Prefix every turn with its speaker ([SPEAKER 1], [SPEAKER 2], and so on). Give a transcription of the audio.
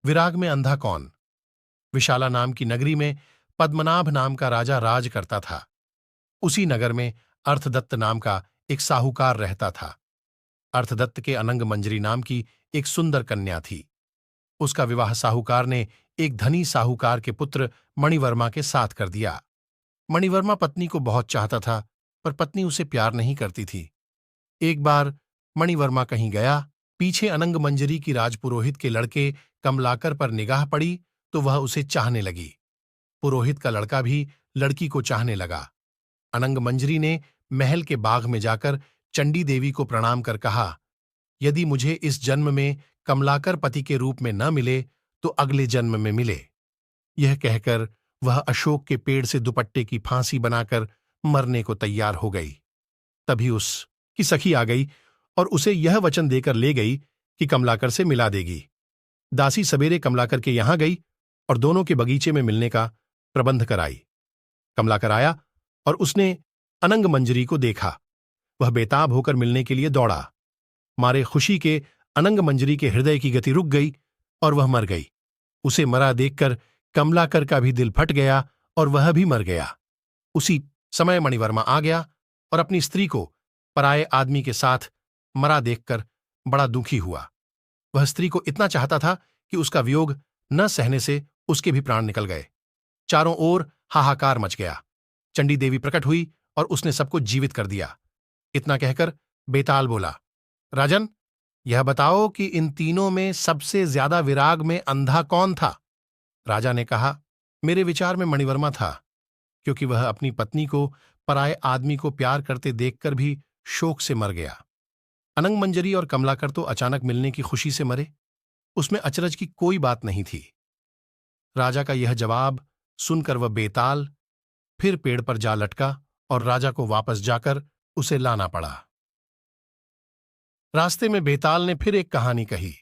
[SPEAKER 1] विराग में अंधा कौन। विशाला नाम की नगरी में पद्मनाभ नाम का राजा राज करता था। उसी नगर में अर्थदत्त नाम का एक साहूकार रहता था। अर्थदत्त के अनंग मंजरी नाम की एक सुंदर कन्या थी। उसका विवाह साहूकार ने एक धनी साहूकार के पुत्र मणिवर्मा के साथ कर दिया। मणिवर्मा पत्नी को बहुत चाहता था, पर पत्नी उसे प्यार नहीं करती थी। एक बार मणिवर्मा कहीं गया, पीछे अनंग मंजरी की राजपुरोहित के लड़के कमलाकर पर निगाह पड़ी तो वह उसे चाहने लगी। पुरोहित का लड़का भी लड़की को चाहने लगा। अनंग मंजरी ने महल के बाग में जाकर चंडी देवी को प्रणाम कर कहा, यदि मुझे इस जन्म में कमलाकर पति के रूप में न मिले तो अगले जन्म में मिले। यह कहकर वह अशोक के पेड़ से दुपट्टे की फांसी बनाकर मरने को तैयार हो गई। तभी उसकी सखी आ गई और उसे यह वचन देकर ले गई कि कमलाकर से मिला देगी। दासी सवेरे कमलाकर के यहां गई और दोनों के बगीचे में मिलने का प्रबंध कराई। कमलाकर आया और उसने अनंग मंजरी को देखा। वह बेताब होकर मिलने के लिए दौड़ा। मारे खुशी के अनंग मंजरी के हृदय की गति रुक गई और वह मर गई। उसे मरा देखकर कमलाकर का भी दिल फट गया और वह भी मर गया। उसी समय मणिवर्मा आ गया और अपनी स्त्री को पराये आदमी के साथ मरा देखकर बड़ा दुखी हुआ। वह स्त्री को इतना चाहता था कि उसका वियोग न सहने से उसके भी प्राण निकल गए। चारों ओर हाहाकार मच गया। चंडी देवी प्रकट हुई और उसने सबको जीवित कर दिया। इतना कहकर बेताल बोला, राजन, यह बताओ कि इन तीनों में सबसे ज्यादा विराग में अंधा कौन था। राजा ने कहा, मेरे विचार में मणिवर्मा था, क्योंकि वह अपनी पत्नी को पराये आदमी को प्यार करते देखकर भी शोक से मर गया। अनंग मंजरी और कमलाकर तो अचानक मिलने की खुशी से मरे, उसमें अचरज की कोई बात नहीं थी। राजा का यह जवाब सुनकर वह बेताल फिर पेड़ पर जा लटका और राजा को वापस जाकर उसे लाना पड़ा। रास्ते में बेताल ने फिर एक कहानी कही।